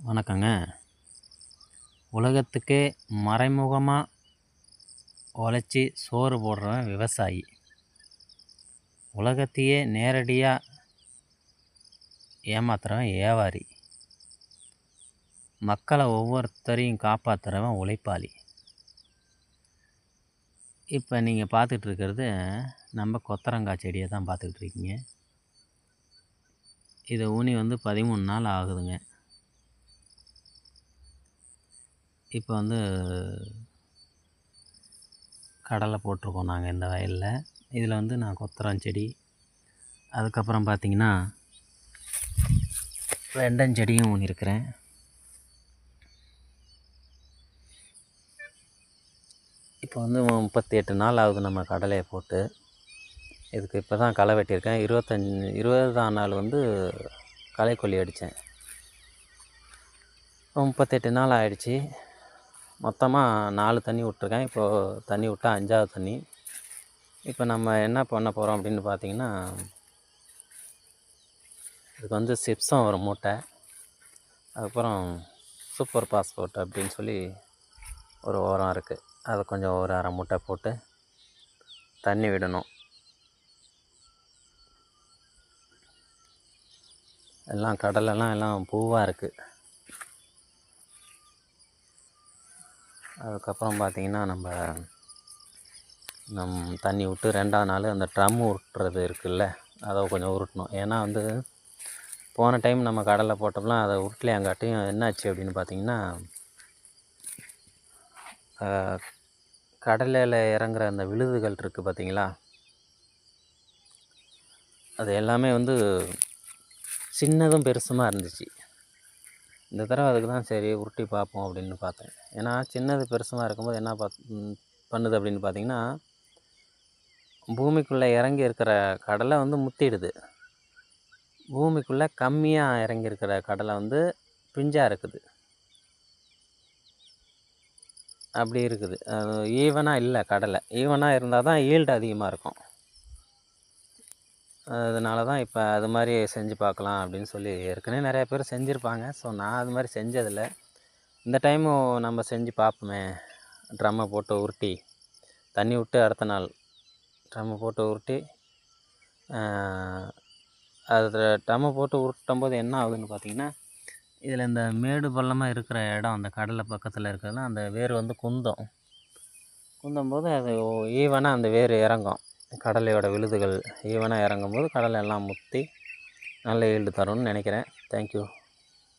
வணக்கங்க. உலகத்துக்கே மறைமுகமாக உழைச்சி சோறு போடுறவன் விவசாயி. உலகத்தையே நேரடியாக ஏமாத்துறவன் வியாபாரி. மக்களை ஒவ்வொருத்தரையும் காப்பாற்றுறவன் உழைப்பாளி. இப்போ நீங்கள் பார்த்துட்டு இருக்கிறது நம்ம கொத்தரங்காய் செடியை தான் பார்த்துக்கிட்டு இருக்கீங்க. இது ஊனி 13 நாள் ஆகுதுங்க. இப்போ கடலை போட்டிருக்கோம் நாங்கள் இந்த வயலில். இதில் நான் கொத்தரஞ்செடி, அதுக்கப்புறம் பார்த்திங்கன்னா வெண்டஞ்செடியும் ஊனியிருக்கிறேன். இப்போ 38 நாள் ஆகுது நம்ம கடலையை போட்டு. இதுக்கு இப்போ தான் களை வெட்டியிருக்கேன். 20ஆம் நாள் களைக்கொல்லி அடித்தேன். 38 நாள் ஆகிடுச்சி. மொத்தமாக 4 தண்ணி விட்ருக்கேன். இப்போது தண்ணி விட்டால் 5ஆவது தண்ணி. இப்போ நம்ம என்ன பண்ண போகிறோம் அப்படின்னு பார்த்திங்கன்னா, இதுக்கு சிப்ஸம் ஒரு மூட்டை, அதுக்கப்புறம் சூப்பர் பாஸ்போர்ட் அப்படின்னு சொல்லி ஒரு உரம் இருக்குது. அதை கொஞ்சம் ஒரு அரை மூட்டை போட்டு தண்ணி விடணும். எல்லாம் கடலெல்லாம் எல்லாம் பூவாக இருக்குது. அதுக்கப்புறம் பார்த்திங்கன்னா நம்ம தண்ணி விட்டு 2ஆவது நாள் அந்த ட்ரம் உருட்டுறது இருக்குல்ல, அதை கொஞ்சம் உருட்டணும். ஏன்னா போன டைம் நம்ம கடலை போட்டோம்னா அதை உருட்டலையாங்காட்டியும் என்னாச்சு அப்படின்னு பார்த்திங்கன்னா, கடலையில் இறங்குற அந்த விழுதுகள் இருக்குது பார்த்திங்களா, அது எல்லாமே சின்னதும் பெருசுமாக இருந்துச்சு. இந்த தடவை அதுக்கு தான் சரி உருட்டி பார்ப்போம் அப்படின்னு பார்த்தேன். ஏன்னா சின்னது பெருசுமாக இருக்கும்போது என்ன பண்ணுது அப்படின்னு பார்த்திங்கன்னா, பூமிக்குள்ளே இறங்கி இருக்கிற கடலை முத்திடுது. பூமிக்குள்ளே கம்மியாக இறங்கி இருக்கிற கடலை பிஞ்சாக இருக்குது. அப்படி இருக்குது. அது ஈவனாக இல்லை. கடலை ஈவனாக இருந்தால் தான் ஈல்டு அதிகமாக இருக்கும். அதனால தான் இப்போ அது மாதிரி செஞ்சு பார்க்கலாம் அப்படின்னு சொல்லி ஏற்கனவே நிறையா பேர் செஞ்சுருப்பாங்க. ஸோ நான் அது மாதிரி செஞ்சதில்லை. இந்த டைமும் நம்ம செஞ்சு பார்ப்போமே. ட்ரம்மை போட்டு உருட்டி தண்ணி விட்டு அடுத்த நாள் ட்ரம்மை போட்டு உருட்டி அது ட்ரம்மை போட்டு உருட்டும் போது என்ன ஆகுதுன்னு பார்த்திங்கன்னா, இதில் இந்த மேடு பள்ளமாக இருக்கிற இடம், அந்த கடலை பக்கத்தில் இருக்கிறதுலாம் அந்த வேர் குந்தும்போது அது ஈவனாக அந்த வேர் இறங்கும். கடலையோட விழுதுகள் ஈவனாக இறங்கும்போது கடலை எல்லாம் முற்றி நல்ல ஈல்டு தரும்னு நினைக்கிறேன். தேங்க்யூ.